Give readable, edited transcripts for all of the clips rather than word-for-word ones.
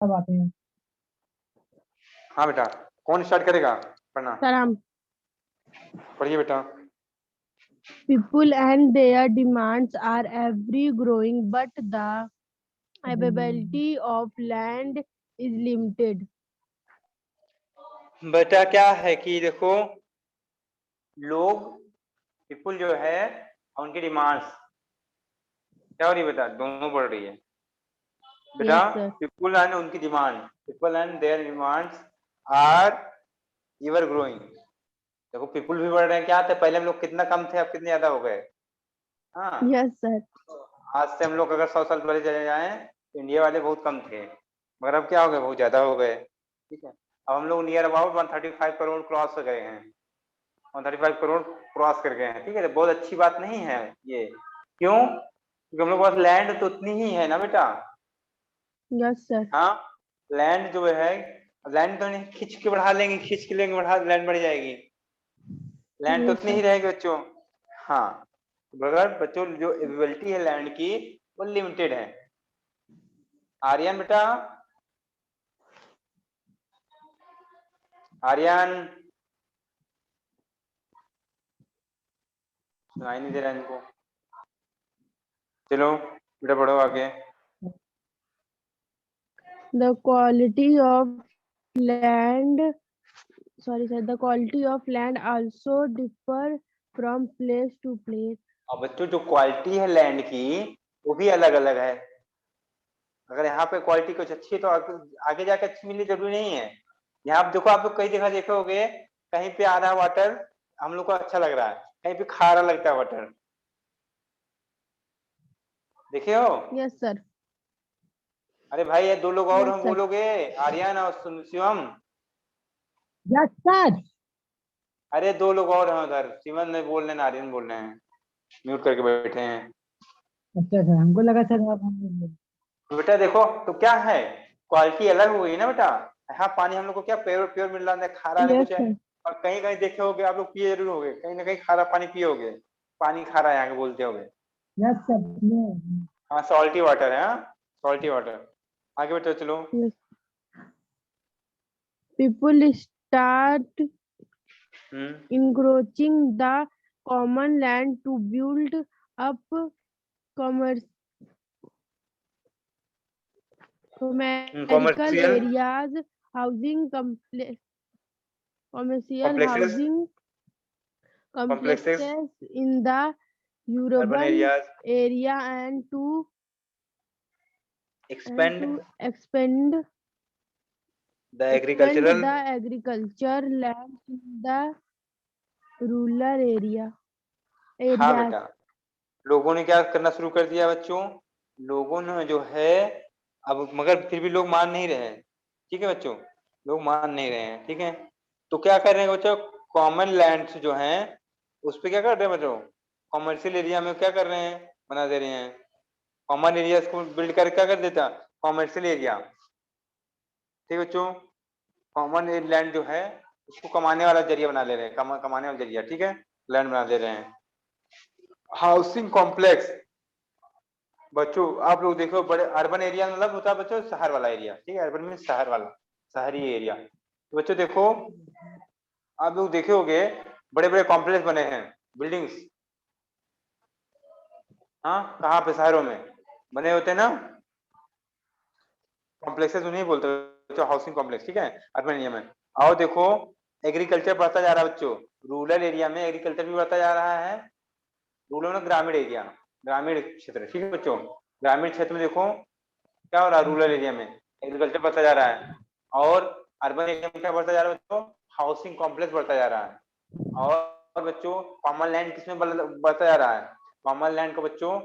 सब आते हैं। हाँ बेटा, कौन स्टार्ट करेगा पढ़ना? सर हम पढ़िए बेटा। people and their demands are ever growing, but the availability of land is limited. बेटा क्या है कि देखो, लोग पीपुल जो है उनकी डिमांड्स क्या हो रही है बेटा? दोनों बढ़ रही है बेटा। Yes, sir. पीपुल एंड उनकी demand, people and their demands are ever growing. देखो पीपुल भी बढ़ रहे हैं, क्या थे पहले हम लोग कितना कम थे, अब कितने ज्यादा हो गए। हाँ, Yes, sir. आज से हम लोग अगर 100 साल पहले चले जाएं, इंडिया वाले बहुत कम थे, मगर अब क्या हो गए, बहुत ज्यादा हो गए। ठीक है, अब हम लोग नियर अबाउट 135 करोड़ क्रॉस हो गए हैं, 135 करोड़ क्रॉस कर गए हैं। ठीक है, तो बहुत अच्छी बात नहीं है ये। क्यों? क्योंकि हम लोग के पास लैंड तो उतनी ही है ना बेटा। Yes, sir. हाँ, लैंड जो है, लैंड तो नहीं खींच के बढ़ा लेंगे, खींच के लेंगे बढ़ा, लैंड बढ़ जाएगी। लैंड तो Yes, उतनी sir. ही रहेगी बच्चों। हाँ, मगर बच्चों जो एबिलिटी है लैंड की वो लिमिटेड है। आर्यन बेटा, आर्यन सुनाई नहीं दे रहा इनको। चलो बेटा पढ़ो आगे। The quality of land, sorry, sir. The quality of land also differ from place to place. और बच्चों जो क्वालिटी है लैंड की वो भी अलग अलग है। अगर यहाँ पे क्वालिटी कुछ अच्छी है तो आगे जाके अच्छी मिलनी जरूरी नहीं है। यहाँ आप देखो, आप लोग कई जगह देखे होगे, कहीं पे आधा वाटर हम लोग को अच्छा लग रहा है, कहीं पे खारा लगता है वाटर, देखे हो? Yes, sir. अरे भाई ये दो लोग और Yes, हम sir. बोलोगे, आर्यन और शिवम। Yes sir. अरे दो लोग और हैं उधर, शिवम नहीं बोल रहे हैं, आर्यन बोल रहे हैं, म्यूट करके बैठे हैं। अच्छा सर, हमको लगा सर आप हम। तो बेटा देखो, तो क्या है, क्वालिटी अलग हो गई ना बेटा। यहाँ पानी हम लोग को क्या प्योर प्योर मिल रहा है, खारा नहीं Yes, कुछ है। sir. और कहीं कहीं देखे होगे आप लोग, पिए जरूर होगे, कहीं ना कहीं खारा पानी पिए होगे, पानी खारा यहाँ के बोलते होगे। Yes sir. हाँ सॉल्टी वाटर है, हाँ सॉल्टी वाटर। आगे बेटा चलो। Yes. People start encroaching the common land to build up commerce, commercial commercial areas, housing commercial complexes, housing complexes, complexes in the urban urban areas, area and expand expand the agricultural. the agriculture land in the rural हाँ areas. बेटा, लोगों ने क्या करना शुरू कर दिया बच्चों, लोगों ने जो है, अब मगर फिर भी लोग मान नहीं रहे हैं। ठीक है बच्चों, लोग मान नहीं रहे हैं। ठीक है, तो क्या कर रहे हैं बच्चों, कॉमन लैंड्स जो हैं उस पे क्या कर रहे हैं बच्चों, कॉमर्शियल एरिया में क्या कर रहे हैं, बना दे रहे हैं। कॉमन एरिया को बिल्ड कर क्या कर देता, कॉमर्शियल एरिया। ठीक है बच्चों, कॉमन लैंड जो है उसको कमाने वाला जरिया बना ले रहे हैं, कमाने वाला जरिया। ठीक है, लैंड बना दे रहे हैं। हाउसिंग कॉम्प्लेक्स, बच्चों आप लोग देखो, बड़े अर्बन एरिया मतलब होता है बच्चों शहर वाला एरिया। ठीक है, अर्बन में शहर वाला, शहरी एरिया। तो बच्चों देखो, आप लोग देखे होंगे बड़े बड़े कॉम्प्लेक्स बने हैं, बिल्डिंग्स। हाँ, कहाँ पे, शहरों में बने होते हैं ना कॉम्प्लेक्सेस, उन्हें बोलते हैं बच्चों हाउसिंग कॉम्प्लेक्स। ठीक है, अर्बन एरिया में। आओ देखो, एग्रीकल्चर बढ़ता जा रहा है बच्चों, रूरल एरिया में एग्रीकल्चर भी बढ़ता जा रहा है। रूरल में ग्रामीण एरिया, ग्रामीण क्षेत्र। ठीक है बच्चों, ग्रामीण क्षेत्र में देखो क्या हो रहा है, रूरल एरिया में एग्रीकल्चर बढ़ता जा रहा है। और अर्बन एरिया में क्या बढ़ता जा रहा है बच्चों, हाउसिंग कॉम्प्लेक्स बढ़ता जा रहा है। और बच्चों कॉमन लैंड किसमें बढ़ता जा रहा है, कॉमन लैंड को बच्चों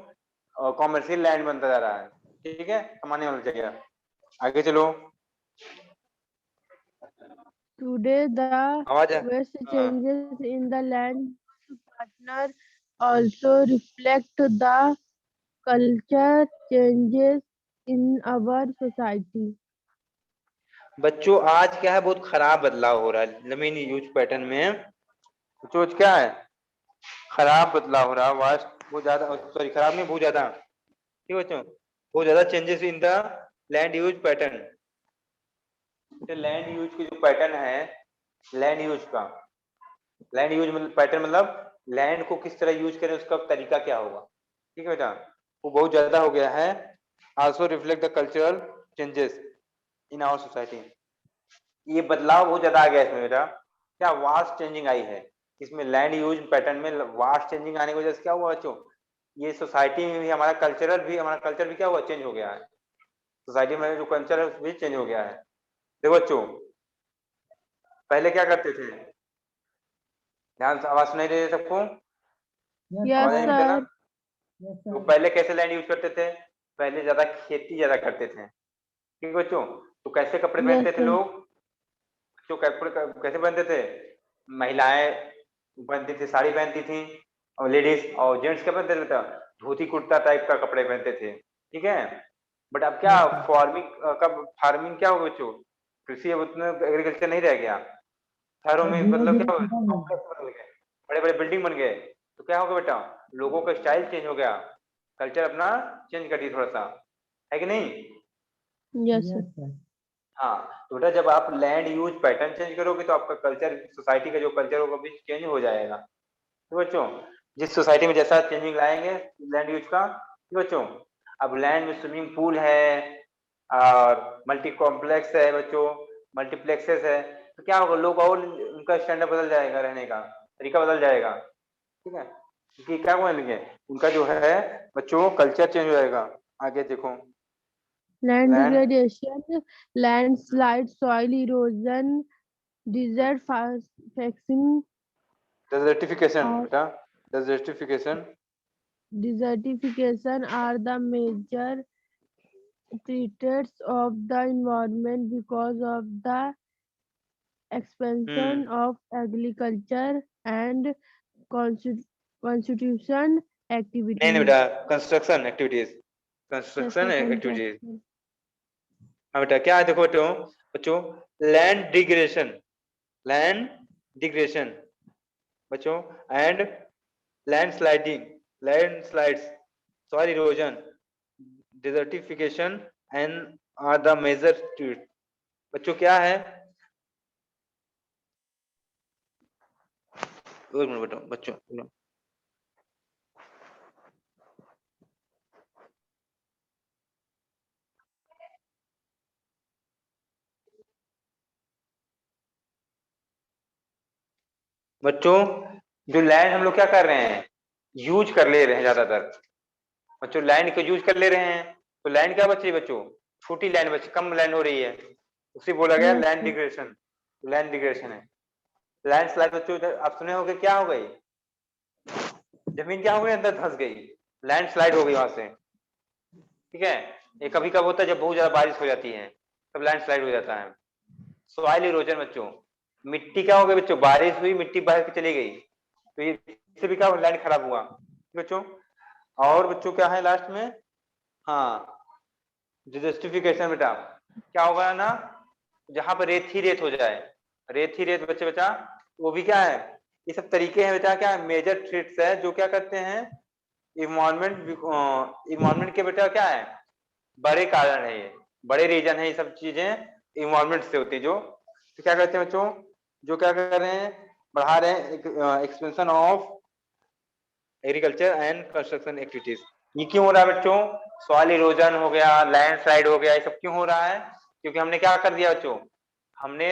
कॉमर्शियल लैंड बनता जा रहा है। ठीक है, कमाने वाली जगह। आगे चलो। Today, the आवाज है? vast हाँ। changes in the land partner also reflect the culture changes in our society. बच्चों आज क्या है, बहुत खराब बदलाव हो रहा है जमीन यूज पैटर्न में। बच्चों आज क्या है, खराब बदलाव हो रहा है, वास्ट बहुत ज्यादा, सॉरी खराब नहीं, बहुत ज्यादा। ठीक है बच्चों, बहुत ज्यादा changes in the land use pattern. Land use की जो पैटर्न है, लैंड यूज का, लैंड यूज मतलब पैटर्न मतलब लैंड को किस तरह यूज करें, उसका तरीका क्या होगा, ठीक है बेटा, वो बहुत ज्यादा हो गया है। Also reflect the cultural changes in our society, ये बदलाव बहुत ज्यादा आ गया इसमें बेटा, क्या वास्ट चेंजिंग आई है इसमें, लैंड यूज पैटर्न में वास्ट चेंजिंग आने की वजह से क्या हुआ बच्चों, ये सोसाइटी में भी हमारा कल्चर भी क्या हुआ, चेंज हो गया है, सोसाइटी में जो कल्चर है भी चेंज हो गया है। देखो बच्चों, पहले क्या करते थे, ध्यान से आवाज सुनाई दे रही है सबको, Yes, आवाज आई बेटा ना, sir. yes तो sir, पहले कैसे लैंड यूज करते थे, पहले ज्यादा खेती ज्यादा करते थे, ठीक है बच्चों, तो कैसे कपड़े Yes, पहनते थे sir. लोग, जो कपड़े कैसे पहनते थे, महिलाएं पहनती थी, साड़ी पहनती थी, और लेडीज और जेंट्स क्या पहनते थे, धोती कुर्ता टाइप का कपड़े पहनते थे, ठीक है। बट अब क्या, yes sir, फार्मिंग क्या होगा बच्चों, कृषि अब उतना एग्रीकल्चर नहीं रह गया, शहरों सर में धीरे मतलब धीरे क्या हो खत्म हो कॉम्प्लेक्स बन गए, बड़े बड़े बिल्डिंग बन गए, तो क्या होगा बेटा, लोगों का स्टाइल चेंज हो गया, कल्चर अपना चेंज कर दिया थोड़ा सा, है कि नहीं। Yes, yes sir. sir, हाँ, तो बेटा जब आप लैंड यूज पैटर्न चेंज करोगे तो आपका कल्चर, सोसाइटी का जो कल्चर होगा भी चेंज हो जाएगा, तो बच्चों जिस सोसाइटी में जैसा चेंजिंग लाएंगे लैंड यूज का, तो बच्चों अब लैंड में स्विमिंग पूल है और मल्टी कॉम्प्लेक्स है बच्चों, मल्टीप्लेक्सेस है, तो क्या होगा, लोग और उनका स्टैंडर्ड बदल जाएगा, रहने का तरीका बदल जाएगा, ठीक है, क्योंकि क्या बोलेंगे, उनका जो है बच्चों कल्चर चेंज हो जाएगा। आगे देखो, Land land degradation, landslide, soil erosion, desert fixing, desertification or बेटा, desertification, desertification are the major threats of the environment because of the expansion of agriculture and constitution नहीं activities. बेटा, construction activities, construction activities, Construction. हाँ बेटा क्या है, देखो बच्चों, बच्चों लैंड डिग्रेशन, लैंड डिग्रेशन बच्चों, and land sliding, land slides, soil erosion, desertification and are the major threat, बच्चों क्या है, एक मिनट बेटा बच्चों, बच्चों जो लैंड हम लोग क्या कर रहे हैं, यूज कर ले रहे हैं ज्यादातर बच्चों, लैंड को यूज कर ले रहे हैं, तो लैंड क्या बच रही है बच्चों, छोटी लैंड बच, कम लैंड हो रही है, उसी बोला गया Yes, land sir. Degradation, land degradation है। लैंड स्लाइड बच्चों इधर आप सुने होंगे, क्या हो गई, जमीन क्या हो गई, अंदर धंस गई, लैंड स्लाइड हो गई वहां से, ठीक है। ये कभी कब होता है, जब बहुत ज्यादा बारिश हो जाती है तब लैंड स्लाइड हो जाता है। सॉइल इरोजन बच्चों, मिट्टी क्या हो गई बच्चों, बारिश हुई मिट्टी बह के चली गई, तो ये इससे भी क्या लैंड खराब हुआ बच्चों। और बच्चों क्या है लास्ट में, हाँ जस्टिफिकेशन बेटा, क्या होगा ना, जहां पर रेत ही रेत हो जाए, रेत ही रेत बच्चे बचा, वो भी क्या है, ये सब तरीके हैं बेटा, क्या मेजर थ्रेट्स है जो क्या करते हैं, इन्वायरमेंट के बेटा क्या है, बड़े कारण है ये, बड़े रीजन है, ये सब चीजें इन्वायरमेंट से होती है, जो तो क्या करते हैं बच्चों, जो क्या कर रहे हैं, बढ़ा रहे हैं expansion of agriculture and construction activities. ये क्यों हो रहा है बच्चों, सॉइल इरोजन हो गया, लैंडस्लाइड हो गया, ये सब क्यों हो रहा है, क्योंकि हमने क्या कर दिया बच्चों, हमने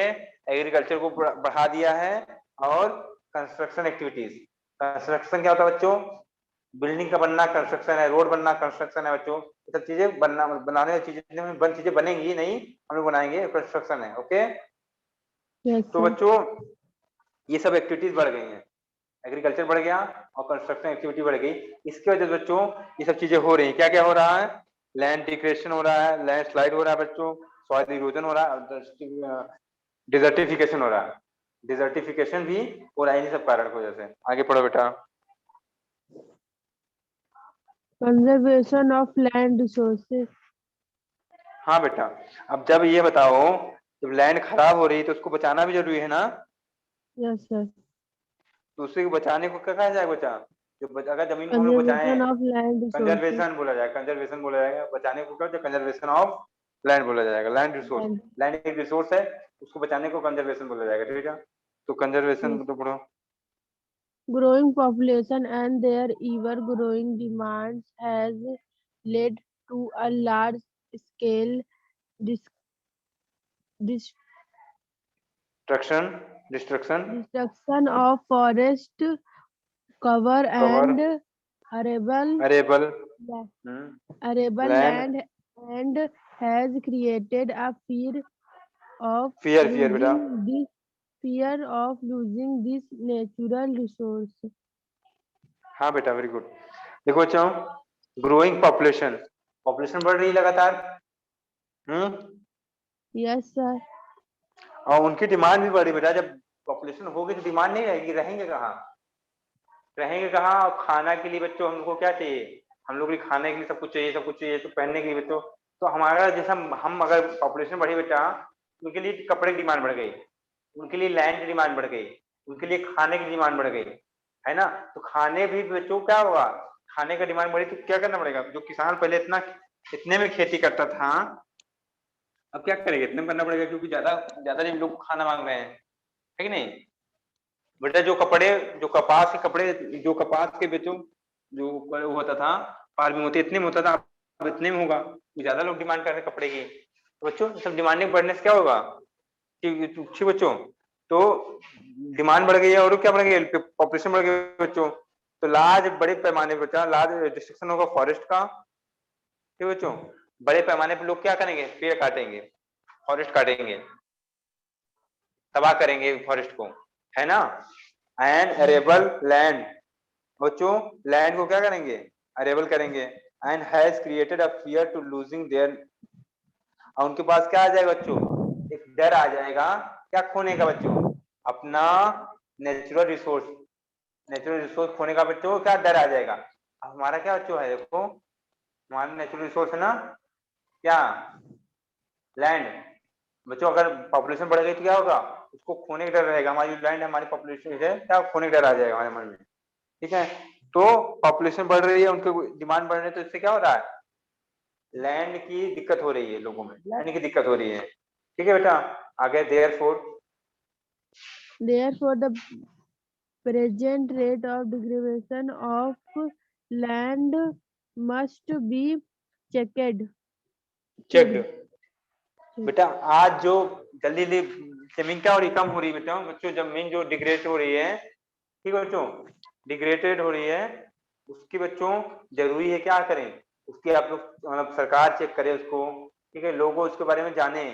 एग्रीकल्चर को बढ़ा दिया है, और कंस्ट्रक्शन एक्टिविटीज, कंस्ट्रक्शन क्या होता है बच्चों, बिल्डिंग का बनना कंस्ट्रक्शन है, रोड बनना कंस्ट्रक्शन है बच्चों, ये सब चीजें बनना, बनाने वाली चीजें चीजें बनेंगी नहीं, हम लोग बनाएंगे, कंस्ट्रक्शन है, ओके। Yes, तो sir. बच्चों ये सब एक्टिविटीज बढ़ गई हैं, एग्रीकल्चर बढ़ गया और कंस्ट्रक्शन एक्टिविटी बढ़ गई, इसकी वजह से बच्चों ये सब चीजें हो रही हैं, क्या क्या हो रहा है, लैंड डिग्रेडेशन हो रहा है, लैंड स्लाइड हो रहा है बच्चों, सॉइल इरोजन हो रहा है, डिजर्टिफिकेशन हो रहा है, डिजर्टिफिकेशन भी हो रहा है इन सब कारण की वजह से। आगे पढ़ो बेटा। Conservation of land resources. हाँ बेटा, अब जब ये बताओ, जब लैंड खराब हो रही है तो उसको बचाना भी जरूरी है ना, Yes, sir. तो उसी को बचाने को क्या कहा जाए बचा, अगर जमीन को हम लोग बचाएं, Conservation of land resources. Conservation बोला जाए, कंजर्वेशन बोला जाएगा, बचाने को क्या, कंजर्वेशन ऑफ लैंड बोला जाएगा, लैंड रिसोर्स। Land. लैंड एक रिसोर्स है, उसको बचाने को कंजर्वेशन बोला जाएगा, ठीक है। तो कंजर्वेशन Yes. तो पढ़ो। Growing population and their ever growing demands has led to a large scale dis- dis- destruction destruction of forest cover cover and arable arable la- arable land land and has created a of fear बेटा, fear of losing this natural resource. हाँ बेटा very good. देखो बच्चों, growing population, population बढ़ रही है लगातार, Yes, sir. और उनकी डिमांड भी बढ़ रही है बेटा। जब पॉपुलेशन होगी तो डिमांड नहीं रहेगी, रहेंगे कहाँ, रहेंगे कहाँ। और खाना के लिए बच्चों हमको क्या चाहिए, हम लोग के लिए खाने के लिए सब कुछ चाहिए, सब कुछ चाहिए, तो पहनने के लिए बच्चों, तो हमारा जैसा हम अगर पॉपुलेशन बढ़ी बेटा, उनके लिए कपड़े की डिमांड बढ़ गई, उनके लिए लैंड की डिमांड बढ़ गई, उनके लिए खाने की डिमांड बढ़ गई, है ना। तो खाने भी बच्चों क्या होगा, खाने का डिमांड बढ़ी तो क्या करना पड़ेगा। जो किसान पहले इतने में खेती करता था, अब क्या करेगा, इतने में करना पड़ेगा, क्योंकि ज्यादा ज्यादा लोग खाना मांग रहे हैं, है कि नहीं बेटा। जो कपास के कपड़े, जो कपास के बेचो, जो वो होता था, फार्मिंग होती, इतने में होता था, अब इतने में होगा, ज्यादा लोग डिमांड कर रहे हैं कपड़े की। तो बच्चों सब डिमांडिंग बढ़ने से क्या होगा, ठीक बच्चों। तो डिमांड बढ़ गई है और क्या बढ़ गई, पॉपुलेशन बढ़ गई बच्चों। तो लार्ज, बड़े पैमाने पर बच्चा, लार्ज डिस्ट्रक्शन होगा फॉरेस्ट का, ठीक बच्चों। बड़े पैमाने पर लोग क्या करेंगे, पेड़ काटेंगे, फॉरेस्ट काटेंगे, तबाह करेंगे फॉरेस्ट को, है ना। एंड अरेबल लैंड, बच्चों लैंड को क्या करेंगे, अरेबल करेंगे। And has created a fear to losing their, और उनके पास क्या आ जाएगा बच्चों, एक डर आ जाएगा, क्या खोने का बच्चों, अपना नेचुरल रिसोर्स, नेचुरल रिसोर्स खोने का बच्चों क्या डर आ जाएगा। अब हमारा क्या बच्चों है, देखो हमारा नेचुरल रिसोर्स है ना, क्या, लैंड। बच्चों अगर पॉपुलेशन बढ़ गई तो क्या होगा, उसको खोने का डर रहेगा, हमारी लैंड है, हमारी पॉपुलेशन है, क्या खोने का डर आ जाएगा हमारे मन में, ठीक है। तो पॉपुलेशन बढ़ रही है, उनके डिमांड बढ़ रही है, तो इससे क्या हो रहा है, लैंड की दिक्कत हो रही है, लोगों में लैंड की दिक्कत हो रही है, ठीक है बेटा। आगे Therefore, the present rate of degradation of land must be checked. Checked. बेटा आज जो जल्दी जमीन क्या हो रही, कम हो रही है बेटा, बच्चों जमीन जो डिग्रेड हो रही है, ठीक है बच्चों, डिग्रेडेड हो रही है, उसकी बच्चों जरूरी है क्या करें, उसकी आप लोग मतलब सरकार चेक करे उसको, ठीक है, लोगों उसके बारे में जाने,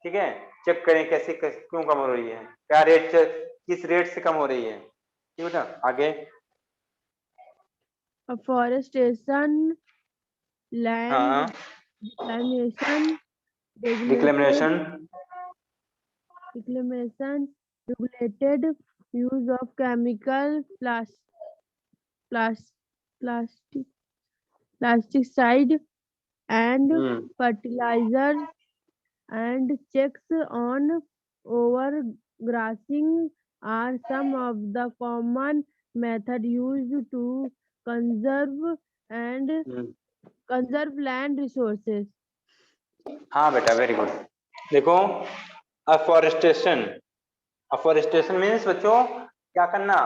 ठीक है, चेक करें कैसे क्यों कम हो रही है, क्या रेट, किस रेट से कम हो रही है, ठीक है बेटा। आगे Afforestation, land हाँ, reclamation, regulated डिक्लेमिनेशन, reclamation, regulated use of chemical, plas- plastic, pesticide, and fertilizers, and checks on overgrazing are some of the common method used to conserve and conserve land resources. हाँ बेटा very good. देखो afforestation, afforestation means बच्चों क्या करना,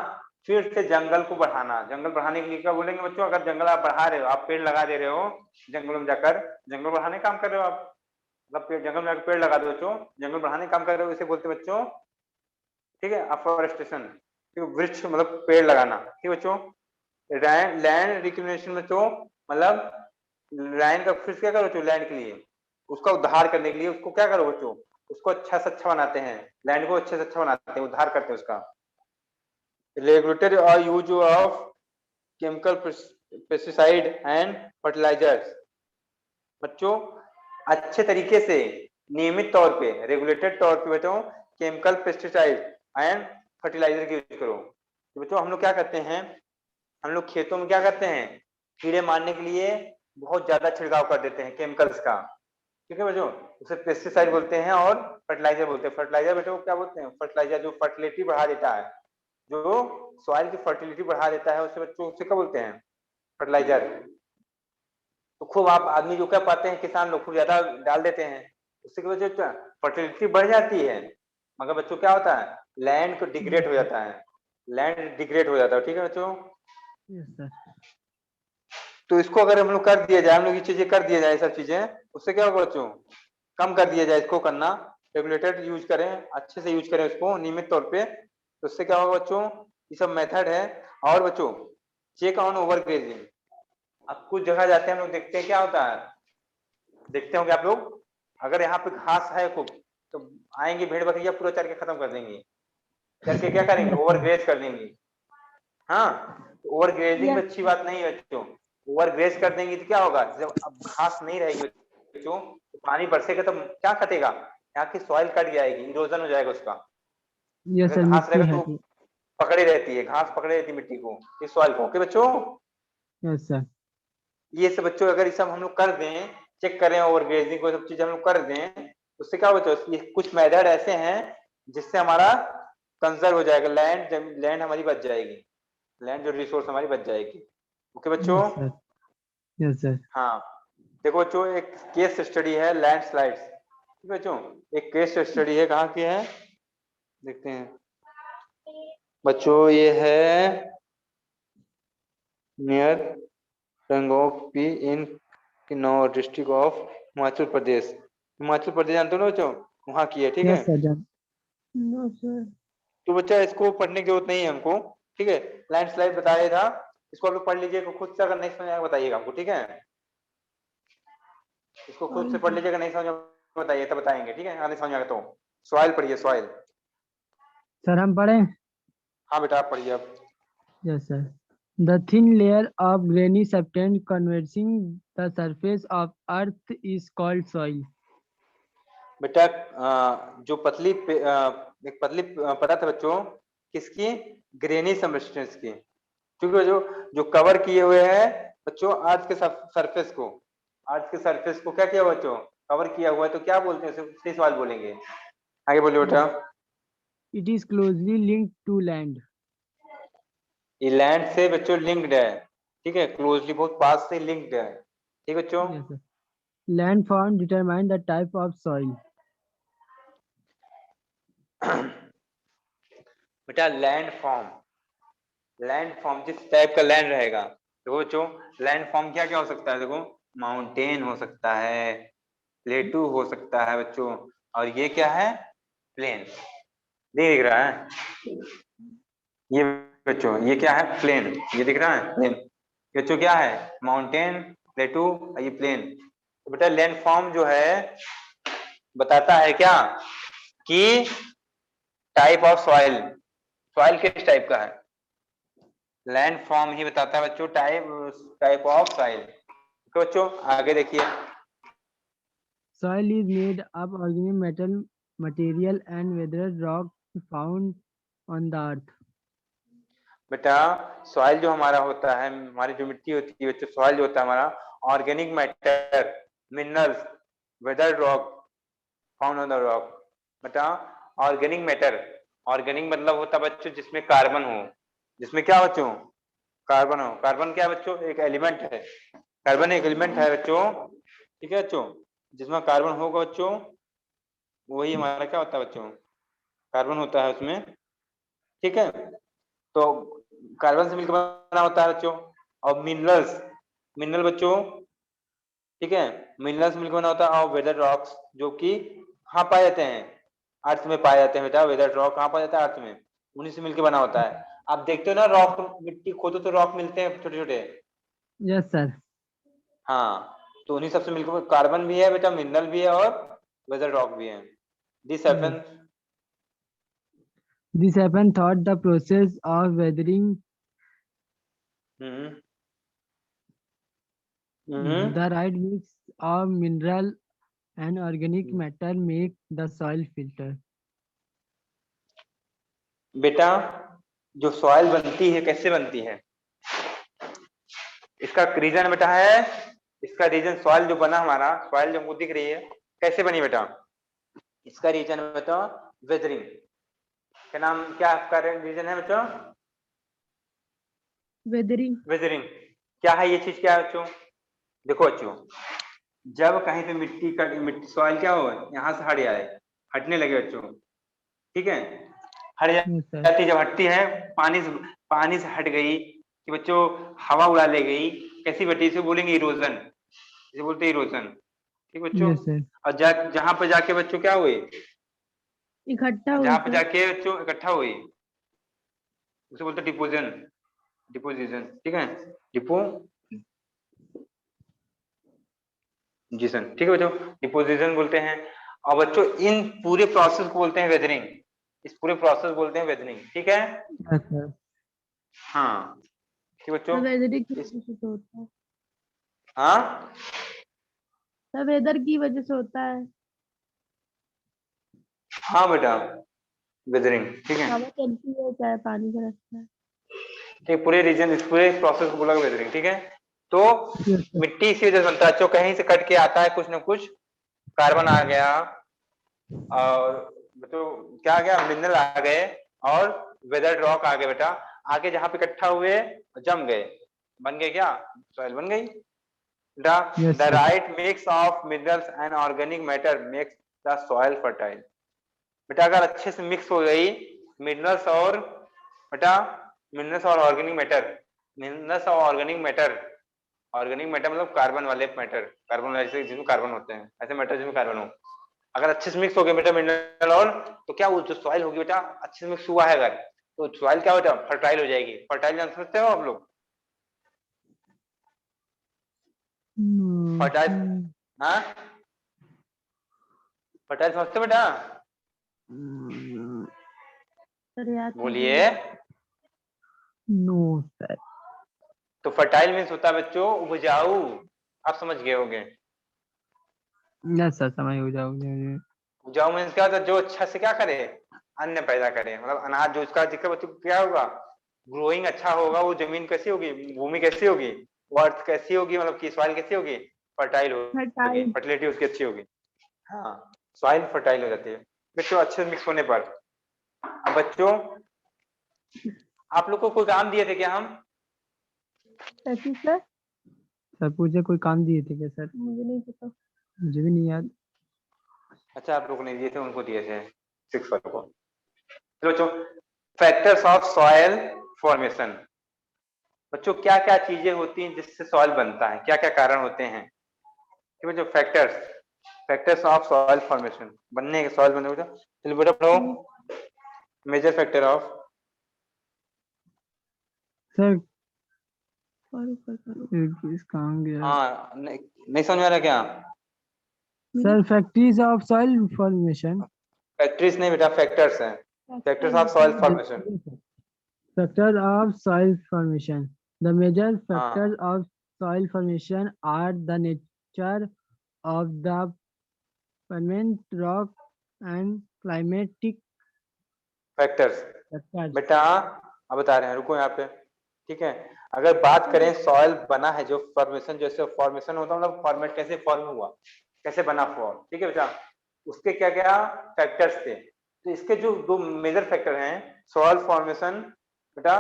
फिर से जंगल को बढ़ाना। जंगल बढ़ाने के लिए क्या बोलेंगे बच्चों, अगर जंगल आप बढ़ा रहे हो, आप पेड़ लगा दे रहे हो जंगलों में जाकर, जंगल बढ़ाने का काम कर रहे हो आप, मतलब जंगल में जाकर पेड़ लगा दो बच्चों, जंगल बढ़ाने का काम कर रहे हो, इसे बोलते हैं बच्चों, ठीक है, अफॉरेस्टेशन, वृक्ष मतलब पेड़ लगाना, ठीक है बच्चों। लैंड रिक्लेमेशन बच्चों मतलब लैंड का फिर क्या करो बच्चों, लैंड के लिए उसका उद्धार करने के लिए उसको क्या करो बच्चों, उसको अच्छा से अच्छा बनाते हैं, लैंड को अच्छे से अच्छा बनाते हैं, उद्धार करते हैं उसका। रेगुलेटेड और use of chemical pesticide and fertilisers, बच्चों अच्छे तरीके से नियमित तौर पे, रेगुलेटेड तौर पे बच्चों केमिकल पेस्टिसाइड एंड फर्टिलाइजर की यूज करो। तो बच्चों हम लोग क्या करते हैं, हम लोग खेतों में क्या करते हैं, कीड़े मारने के लिए बहुत ज्यादा छिड़काव कर देते हैं केमिकल्स का, ठीक है बच्चों, उसे पेस्टिसाइड बोलते हैं और फर्टिलाइजर बोलते हैं। फर्टिलाइजर बेटा क्या बोलते हैं, फर्टिलाइजर जो फर्टिलिटी बढ़ा देता है, जो सॉइल की फर्टिलिटी बढ़ा देता है, उसे बच्चों उसे क्या बोलते हैं, फर्टिलाइजर। तो खूब आप आदमी जो क्या पाते हैं, किसान लोग खूब ज्यादा डाल देते हैं, उससे क्या बच्चों फर्टिलिटी बढ़ जाती है, मगर बच्चों क्या होता है, लैंड को डिग्रेड हो जाता है, लैंड डिग्रेड हो जाता है। ठीक है बच्चों, यस सर। तो इसको अगर हम लोग कर दिया जाए, हम लोग ये चीजें कर दिया जाए, सब चीजें, उससे क्या होगा बच्चों, कम कर दिया जाए इसको करना, रेगुलेटेड यूज करें, अच्छे से यूज करें इसको नियमित तौर पे, तो उससे क्या होगा बच्चों, ये सब मेथड है। और बच्चों चेक ऑन ओवर ग्रेजिंग, अब कुछ जगह जाते हैं हम लोग, देखते हैं क्या होता है, देखते होंगे आप लोग, अगर यहाँ पे घास है खूब, तो आएंगे भेड़ बकरियां पूरा चर के खत्म कर देंगे, करके क्या करेंगे, ओवर ग्रेज कर देंगे। हाँ, ओवर ग्रेजिंग Yes. भी अच्छी बात नहीं है बच्चों, ओवर ग्रेज कर देंगे तो क्या होगा, जब अब घास नहीं रहेगी बच्चों, तो पानी बरसेगा तो क्या कटेगा, यहाँ की सॉइल कट जाएगी, इरोजन हो जाएगा उसका। यस अगर सर, घास मिट्टी रहेगा तो हटी। पकड़े रहती है, घास पकड़े रहती है मिट्टी को, इस सॉइल को। ओके बच्चों, यस सर। ये सब बच्चों अगर ये सब हम लोग कर दें, चेक करें ओवर ग्रेजिंग को, सब चीजें हम लोग कर दें, उससे क्या बच्चों, ये कुछ मेथड ऐसे हैं जिससे हमारा कंजर्व हो जाएगा लैंड, लैंड हमारी बच जाएगी, लैंड जो रिसोर्स हमारी बच जाएगी। ओके बच्चों, यस सर। Yes sir. हाँ देखो बच्चों, एक केस स्टडी है लैंडस्लाइड्स, ठीक है बच्चों, एक केस स्टडी है, कहाँ की है देखते हैं बच्चों, ये है नियर रंगोपी in Kinnaur district of Himachal Pradesh, Himachal Pradesh जानते हो ना बच्चों, वहाँ की है। ठीक है, यस सर जान। No, sir. तो बच्चा इसको पढ़ने की जरूरत नहीं है हमको, ठीक है, लैंडस्लाइड बताया था, इसको आप लोग पढ़ लीजिएगा खुद से, अगर नहीं समझ आएगा बताइएगा हमको, ठीक है, इसको खुद से पढ़ लीजिएगा, नहीं समझ में बताइए तब बताएंगे, ठीक है, अगर नहीं समझ आएगा तो। सॉइल पढ़िए, सॉइल। सर हम पढ़ें? हाँ बेटा आप पढ़िए अब। Yes, sir. The thin layer of grainy substance covering the surface of Earth is called soil. बेटा जो पतली एक पतली परत है बच्चों, किसकी, ग्रेनी सबस्टेंस की, क्योंकि जो जो कवर किए हुए हैं बच्चों अर्थ के सरफेस को, अर्थ के सरफेस को क्या किया हुआ बच्चों, कवर किया हुआ है, तो क्या बोलते हैं उसे, उसी सवाल बोलेंगे। आगे बोलिए बेटा। It is closely linked to land. ये लैंड से बच्चों लिंक्ड है, ठीक है, क्लोजली बहुत पास से लिंक्ड है, ठीक है बच्चों। Yes, sir. Landform determine the type of soil. बेटा लैंड फॉर्म, लैंड फॉर्म जिस टाइप का लैंड रहेगा, देखो बच्चों लैंड फॉर्म क्या क्या हो सकता है, देखो माउंटेन हो सकता है, प्लेटू हो सकता है बच्चों, और ये क्या है, प्लेन, दिख रहा है ये बच्चों, ये क्या है, प्लेन, ये दिख रहा है प्लेन, बच्चों क्या है, माउंटेन, प्लेटू, ये प्लेन। तो बेटा लैंड फॉर्म जो है बताता है क्या, कि टाइप ऑफ सॉइल, सॉइल किस टाइप का है, लैंड फॉर्म ही बताता है बच्चों टाइप, टाइप ऑफ सॉइल। तो बच्चों आगे देखिए, Soil is made of organic metal material and weathered rock found on the earth. बेटा सॉइल जो हमारा होता है, हमारी जो मिट्टी होती है बच्चों, सॉइल जो होता है हमारा, organic matter, minerals, weather rock, found on the rock. बेटा ऑर्गेनिक मैटर, ऑर्गेनिक मतलब होता है बच्चों जिसमें कार्बन हो, जिसमें क्या बच्चों, कार्बन हो, कार्बन क्या है बच्चों, एक एलिमेंट है, कार्बन एक एलिमेंट है बच्चों, ठीक है बच्चों, जिसमें कार्बन होगा बच्चों, वही हमारा क्या होता है बच्चों, कार्बन होता है उसमें, ठीक है। तो कार्बन से मिलकर बना होता है बच्चों, और मिनरल्स, मिनरल बच्चों, ठीक है, मिनरल्स मिलकर बना होता है, और वेदर रॉक्स जो कि कहाँ पाए जाते हैं, अर्थ में पाए जाते हैं बेटा, वेदर रॉक कहाँ पाया जाता है, अर्थ में, उन्हीं से मिलकर बना होता है। आप देखते हो ना रॉक, मिट्टी खोदो तो रॉक मिलते हैं छोटे छोटे, Yes, sir. हाँ, तो उन्हीं सबसे मिलकर कार्बन भी है बेटा, मिनरल भी है, और वेदर रॉक भी है। This Yes. Happens, This happened through the process of weathering. Hmm The right mix of mineral and organic hmm. matter make the soil filter. बेटा जो सॉइल बनती है कैसे बनती है, इसका रीजन बेटा है, इसका रीजन सॉइल जो बना हमारा, सॉइल जो हमको दिख रही है कैसे बनी बेटा, इसका रीजन बेटा वेदरिंग, क्या नाम, क्या आपका रीजन है बच्चों, Weathering. वेदरिंग, क्या है ये चीज, क्या है बच्चों, देखो बच्चों, जब कहीं पे मिट्टी सॉइल क्या हो, यहाँ से हट जाए, हटने लगे बच्चों, ठीक है, हट yes sir, जाती, जब हटती है पानी से हट गई कि बच्चों हवा उड़ा ले गई, कैसी बटी, इसे बोलेंगे इरोजन, इसे बोलते हैं इरोजन, ठीक बच्चों। yes sir, और जहां पे जाके बच्चों क्या हुए, इकट्ठा हुई जहां पे सर। जाके बच्चों इकट्ठा हुई, उसे बोलते हैं डिपोजन, डिपोजिशन, ठीक है, डिपोजिशन, ठीक है बच्चों, डिपोजिशन बोलते हैं। और बच्चों इन पूरे प्रोसेस को बोलते हैं वेदरिंग, इस पूरे प्रोसेस बोलते हैं वेदरिंग, ठीक है। yes sir, हाँ ठीक बच्चों, सब वेदर की इस वजह से तो होता है। हाँ सब वेदर की वजह से होता है। हाँ बेटा, वेदरिंग, ठीक है, हवा चलती है चाहे पानी बरसता है। ठीक, पूरे रीजन, इस पूरे प्रोसेस को बोला वेदरिंग, ठीक है। तो yes sir, मिट्टी इसी वजह से बनता है, जो कहीं से कट के आता है कुछ ना कुछ, कार्बन आ गया, और तो क्या आ गया, मिनरल आ गए, और वेदर रॉक आ गए बेटा, आगे जहां पे इकट्ठा हुए जम गए, बन गए क्या, सॉइल बन गई बेटा। yes the sir, right mix of minerals and organic matter makes the soil fertile. बेटा अगर अच्छे से मिक्स हो गई मिनरल्स और, बेटा मिनरल्स और ऑर्गेनिक मैटर, मिनरल्स और ऑर्गेनिक मैटर मतलब कार्बन वाले मैटर, कार्बन जैसे जिसमें कार्बन होते हैं, ऐसे मैटर जिसमें कार्बन हो, अगर अच्छे से मिक्स हो गए बेटा मिनरल और, तो क्या वो जो सॉइल होगी बेटा, अच्छे से मिक्स हुआ है अगर, तो सॉइल क्या बेटा, फर्टाइल हो जाएगी। फर्टाइल जान सकते हो आप लोग, no फर्टाइल, sir, हाँ फर्टाइल समझते हो बेटा, mm, सर याद बोलिए। कीजिए। no sir, तो फर्टाइल मीन्स होता है बच्चों उपजाऊ, आप समझ गए होंगे। yes sir, समय हो जाओगे। उपजाऊ मीन्स क्या होता है, जो अच्छा से क्या करे, अन्न पैदा करे, मतलब अनाज जो उसका जिसका बच्चों क्या होगा, ग्रोइंग अच्छा होगा, वो जमीन कैसी होगी, भूमि कैसी होगी, वो अर्थ कैसी होगी, मतलब की सॉइल कैसी होगी, फर्टाइल होगी, फर्टाइल। फर्टिलिटी उसकी अच्छी होगी, हाँ सॉइल फर्टाइल हो जाती है बच्चों, अच्छे से मिक्स होने पर। अब बच्चों आप लोग को कोई काम दिए थे क्या हम, ऐसी सर सर पूछे कोई काम दिए थे क्या सर? मुझे नहीं पता। मुझे भी नहीं याद। अच्छा आप लोग को नहीं दिए थे, उनको दिए थे 6 वालों को। चलो बच्चों, फैक्टर्स ऑफ सॉइल फॉर्मेशन, बच्चों क्या क्या चीजें होती हैं जिससे सॉइल बनता है, क्या क्या कारण होते हैं, ठीक है बच्चों, factors, factors of soil formation, बनने के सॉइल बनने बेटा, चलो बेटा पढ़ो, मेजर फैक्टर ऑफ, सर करो। इसका आ गया। हाँ नहीं समझ में आ रहा क्या, sir factories of soil formation. Factories नहीं बेटा, फैक्टर्स हैं, factors of soil formation, Factors of soil formation. The major हाँ factors of soil formation are the nature of the permanent rock and climatic factors factors. बेटा, अब बता रहे हैं, रुको यहाँ पे, ठीक है। अगर बात करें सॉइल बना है, जो फॉर्मेशन, जैसे फॉर्मेशन होता है मतलब फॉर्मेट कैसे फॉर्म हुआ, कैसे बना फॉर्म, ठीक है बेटा, उसके क्या क्या फैक्टर्स थे, तो इसके जो दो मेजर फैक्टर हैं सॉइल फॉर्मेशन बेटा,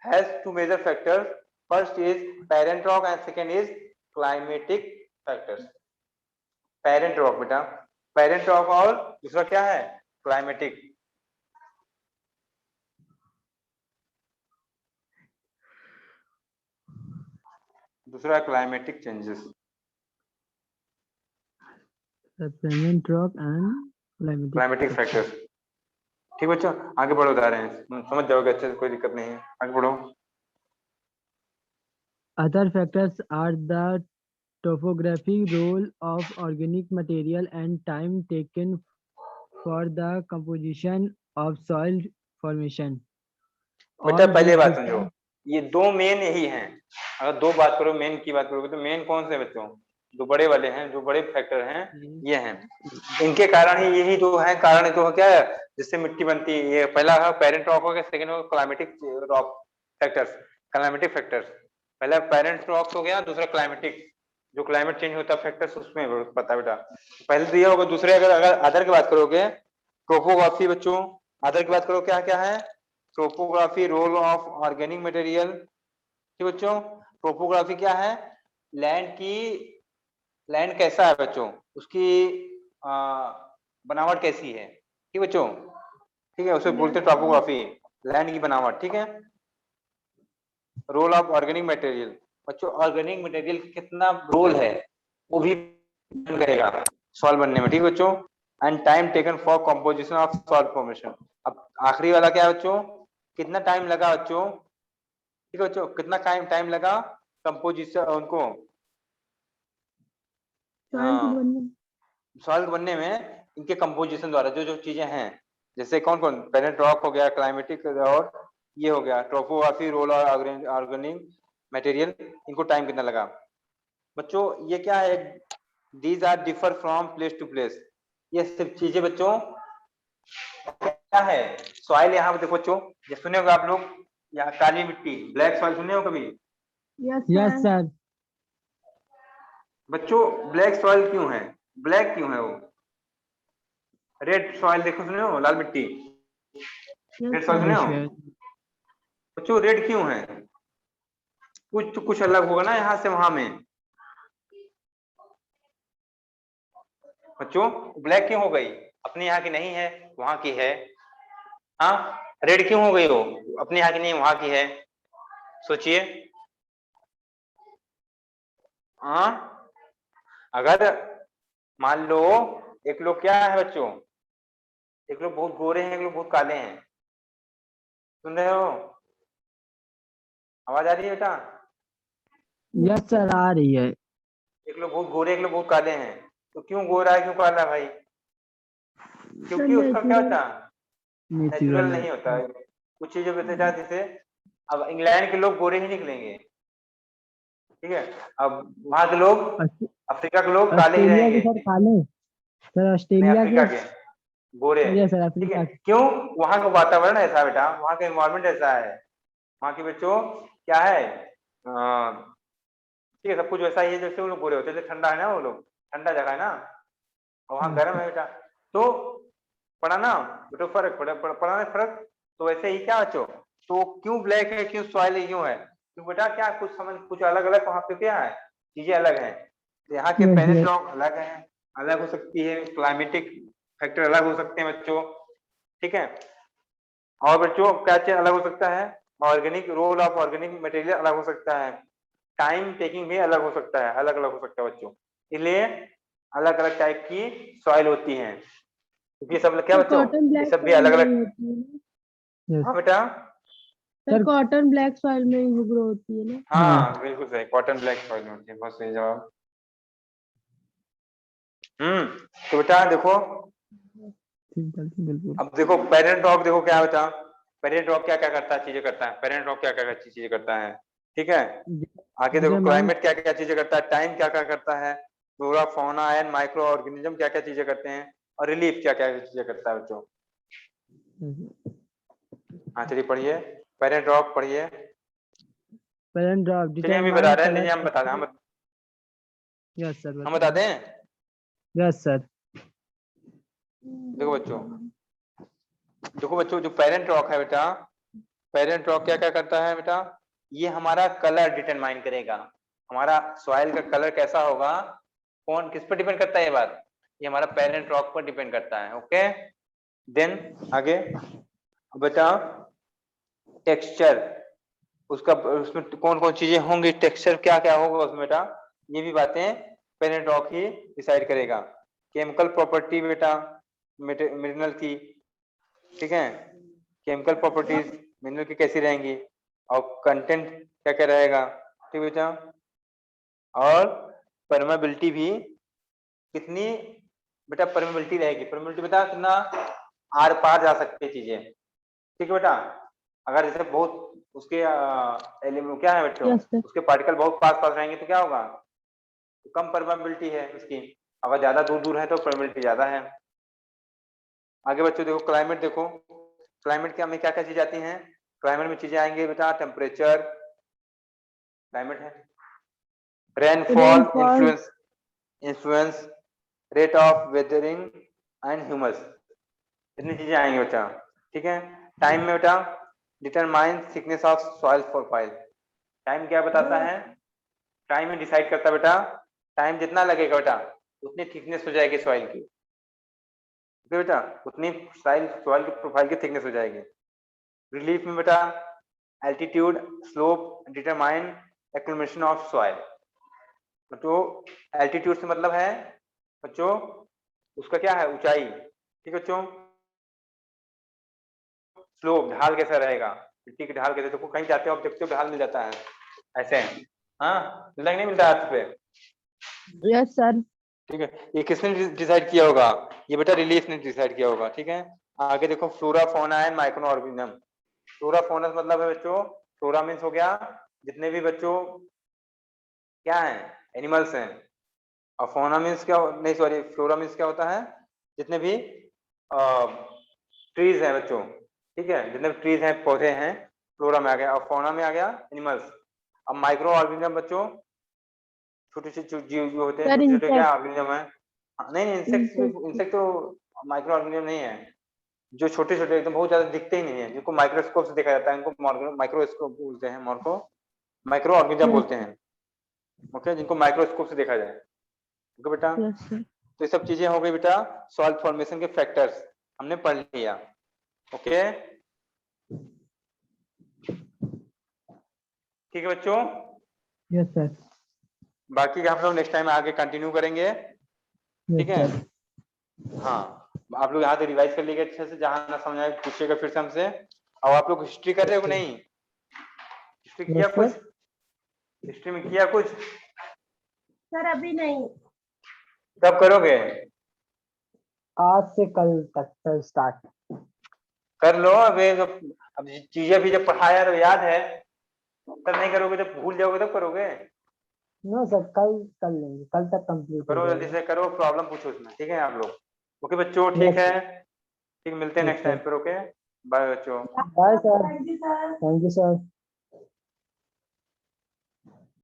has two major factor, first is parent rock and second is climatic factors. Parent rock बेटा, पेरेंट रॉक, और दूसरा क्या है, क्लाइमेटिक, दूसरा climatic changes, The permanent rock and climatic climatic factors. Factors, ठीक बच्चों, आगे बढ़ो, बता रहे हैं, समझ जाओगे अच्छे से, कोई दिक्कत नहीं है, आगे बढ़ो। Other factors are the topography, role of organic material, and time taken for the composition of soil formation. बेटा All पहले these बात समझो, different. ये दो मेन यही हैं, अगर दो बात करो मेन की बात करोगे तो मेन कौन से बच्चों, जो बड़े वाले हैं, जो बड़े फैक्टर हैं ये हैं, इनके कारण ही, यही दो है कारण, तो क्या है जिससे मिट्टी बनती है, ये पहला है पेरेंट रॉक हो गया, सेकंड हो climatic rock factors, climatic factors, पहला पेरेंट रॉक हो गया, दूसरा क्लाइमेटिक, जो क्लाइमेट चेंज होता है फैक्टर्स उसमें पता बेटा, पहले तो ये होगा, दूसरे अगर अगर अदर की बात करोगे, ट्रोपोग्राफी बच्चों, अदर की बात करो क्या क्या है, ट्रोपोग्राफी, रोल ऑफ ऑर्गेनिक मटेरियल, ठीक बच्चों, ट्रोपोग्राफी क्या है, लैंड कैसा है बच्चों, उसकी बनावट कैसी है, ठीक बच्चों, ठीक है, उसे बोलते हैं टॉपोग्राफी, लैंड की बनावट, ठीक है। रोल ऑफ ऑर्गेनिक मटेरियल, बच्चों ऑर्गेनिक मटेरियल कितना रोल है वो भी करेगा सॉइल बनने में, ठीक है बच्चों। And time taken for composition of soil formation, अब आखिरी वाला क्या है बच्चों, कितना टाइम लगा बच्चों, ठीक है बच्चों, कितना टाइम लगा कंपोजिशन उनको सॉइल बनने में, इनके कंपोजिशन द्वारा जो जो चीजें हैं, जैसे कौन कौन, पेरेंट रॉक हो गया, क्लाइमेटिक और ये हो गया ट्रोपोग्राफी, रोल और ऑर्गेनिक मटेरियल, इनको टाइम कितना लगा बच्चों। ये क्या है, these are differ from place to place, ये सब चीजें बच्चों क्या है, सॉइल यहाँ पे देखो बच्चों, ये सुने होगा आप लोग, यहाँ काली मिट्टी ब्लैक सॉइल सुने हो कभी, यस सर। बच्चों ब्लैक सॉइल क्यों है, ब्लैक क्यों है वो, रेड सॉइल देखो सुने हो, लाल मिट्टी, रेड सॉइल सुने हो बच्चों, रेड क्यों है, कुछ तो कुछ अलग होगा ना यहाँ से वहां में बच्चों, ब्लैक क्यों हो गई, अपने यहाँ की नहीं है वहां की है, हाँ रेड क्यों हो गई वो, अपने यहाँ की नहीं वहां की है, सोचिए, हाँ अगर मान लो एक लोग क्या है बच्चों, एक लोग बहुत गोरे हैं, एक लोग बहुत काले हैं, सुन रहे हो, आवाज आ रही है बेटा, यस सर आ रही है। एक लोग बहुत गोरे, एक लोग बहुत काले हैं, तो क्यों गोरा है क्यों काला है भाई, क्योंकि उसका क्या होता है, नेचुरल नहीं होता है, कुछ चीजों पे जैसे अब इंग्लैंड के लोग गोरे ही निकलेंगे, ठीक है, अब वहां के लोग अफ्रीका के लोग काले ही ऑस्ट्रेलिया के रहेंगे, सर काले, सर नहीं ऑस्ट्रेलिया अफ्रीका के, के गोरे, यस सर ठीक है, अफ्रीका के। क्यों, वहां का वातावरण ऐसा है बेटा, वहां का एनवायरमेंट ऐसा है, वहां के बच्चों क्या है, ठीक है, सब कुछ वैसा ही है जैसे वो लोग गोरे होते हैं, ठंडा है ना, वो लोग ठंडा जगह है ना, और वहां गर्म है बेटा, तो पढ़ा ना बेटा, पढ़ा ना फर्क, तो वैसे ही क्या बच्चों, तो क्यों ब्लैक है, क्यों सॉइल क्यों है, क्यों बेटा, क्या कुछ समझ, कुछ अलग अलग वहां पे क्या है, चीजें अलग हैं, यहाँ के पेरेंट लॉग अलग है, अलग हो सकती है, क्लाइमेटिक फैक्टर अलग हो सकते हैं बच्चों, ठीक है, और बच्चों क्या चीज अलग हो सकता है, organic role of organic material अलग हो सकता है, टाइम टेकिंग भी अलग हो सकता है, अलग अलग हो सकता है बच्चों, इसलिए अलग अलग टाइप की सॉइल होती है, ये सब क्या बच्चों, ये सब भी अलग अलग, हाँ बेटा, सर कॉटन ब्लैक सॉइल में ही ग्रो होती है ना, हाँ बिल्कुल सही, कॉटन ब्लैक सॉइल में होती है, बहुत सही जवाब। तो बेटा देखो, बिल्कुल। अब देखो पेरेंट रॉक देखो क्या बेटा, पेरेंट रॉक क्या क्या करता है, चीजें करता है, पेरेंट रॉक क्या क्या चीजें करता है, ठीक है, आगे देखो क्लाइमेट क्या क्या चीजें करता है, टाइम क्या क्या करता है, flora fauna and micro organism क्या क्या चीजें करते हैं, और रिलीफ क्या क्या चीजें करता है बच्चों। हाँ चलिए पढ़िए, पेरेंट रॉक पढ़िए, पेरेंट रॉक चलिए हम भी बता रहे हैं, चलिए हम बता दें, यस सर हम बता दें, यस सर। देखो बच्चों, देखो बच्चों जो पेरेंट रॉक है बेटा, पेरेंट रॉक क्या क्या करता है बेटा, ये हमारा कलर डिटरमाइन करेगा, हमारा सॉइल का कलर कैसा होगा, कौन किस पर डिपेंड करता है ये बात, ये हमारा पेरेंट रॉक पर डिपेंड करता है, ओके। देन आगे बेटा टेक्सचर, उसका उसमें कौन कौन चीजें होंगी, टेक्सचर क्या क्या होगा उसमें बेटा, ये भी बातें पेरेंट रॉक ही डिसाइड करेगा, केमिकल प्रॉपर्टी बेटा मिनरल की, ठीक है, केमिकल प्रॉपर्टीज मिनरल की कैसी रहेंगी, और कंटेंट क्या क्या रहेगा, ठीक बेटा, और परमेबिलिटी भी कितनी बेटा, परमेबिलिटी रहेगी, परमेबिलिटी बेटा कितना आर पार जा सकती है चीजें, ठीक है बेटा, अगर जैसे बहुत उसके एलिमेंट क्या है बेटो, उसके पार्टिकल बहुत पास पास रहेंगे तो क्या होगा, तो कम परमेबिलिटी है उसकी, अगर ज्यादा दूर दूर है तो परमेबिलिटी ज्यादा है। आगे बच्चों देखो क्लाइमेट, देखो क्लाइमेट के में क्या क्या चीजें आती हैं, क्लाइमेट में चीजें आएंगे बेटा, टेम्परेचर क्लाइमेट है, rainfall influence influence rate of weathering and humus, इतनी चीजें आएंगी बेटा, ठीक है। टाइम में बेटा determine thickness of soil profile, time क्या बताता है, टाइम में डिसाइड करता बेटा, टाइम जितना लगेगा बेटा उतनी थिकनेस हो जाएगी सॉइल की, ठीक है बेटा, उतनी सॉइल की प्रोफाइल की थिकनेस हो जाएगी। रिलीफ में बेटा altitude slope determine accumulation of soil. बच्चों एल्टीट्यूड से मतलब है बच्चों उसका क्या है, ऊंचाई, ठीक है बच्चों। स्लोप ढाल कैसा रहेगा, मिट्टी की ढाल कैसे, देखो कहीं जाते हो आप देखते हो ढाल मिल जाता है ऐसे, हाँ मिलता नहीं मिलता हाथ पे, यस सर। ठीक है। ये किसने डिसाइड किया होगा, ये बेटा रिलीफ ने डिसाइड किया होगा, ठीक है। आगे देखो flora fauna and micro organism. Flora fauna मतलब है बच्चों, फ्लोरा मीन्स हो गया जितने भी बच्चों क्या है एनिमल्स हैं, और फौना मीन्स क्या, नहीं सॉरी फ्लोरा मीन्स क्या होता है, जितने भी ट्रीज हैं बच्चों, ठीक है, जितने भी ट्रीज हैं पौधे हैं फ्लोरा में आ गया, और फौना में आ गया एनिमल्स। अब माइक्रो ऑर्गेनिज्म बच्चों छोटे छोटे जीव जो होते हैं, सर छोटे छोटे क्या इंसेक्ट। ऑर्गेनिज्म है, नहीं नहीं इंसेक्ट तो माइक्रो ऑर्गेनिज्म नहीं है, जो छोटे छोटे एकदम बहुत ज्यादा दिखते ही नहीं है, जिनको माइक्रोस्कोप से देखा जाता है इनको माइक्रोस्कोप बोलते हैं, माइक्रो ऑर्गेनिज्म बोलते हैं, ओके, जिनको माइक्रोस्कोप से देखा जाए, ओके बेटा। Yes sir. तो ये सब चीजें हो गई बेटा सॉइल फॉर्मेशन के फैक्टर्स हमने पढ़ लिया, ओके ठीक है बच्चों। Yes sir. बाकी हम लोग नेक्स्ट टाइम आगे कंटिन्यू करेंगे, ठीक है। हाँ आप लोग यहाँ से रिवाइज कर लीजिए अच्छे से, जहां ना समझ आए पूछिएगा फिर से हमसे। और आप लोग हिस्ट्री कर रहे हो कि नहीं, हिस्ट्री किया Yes, कुछ, sir. हिस्ट्री में किया कुछ, सर अभी नहीं। कब करोगे, आज से कल तक सर स्टार्ट। कर लो। अब ये जो अब चीजें भी जब पढ़ाया तो याद है, तब नहीं करोगे जब भूल जाओगे तब करोगे, नो सर, कल कर लेंगे, कल तक कंप्लीट हो करो जल्दी जाएगा। से करो, प्रॉब्लम पूछो उसमें, ठीक है आप लोग, ओके बच्चों, Yes, ठीक है, sir. ठीक मिलते हैं ठीक नेक्स्ट है। टाइम पर, ओके बाय बच्चों। Bye sir. Thank you sir.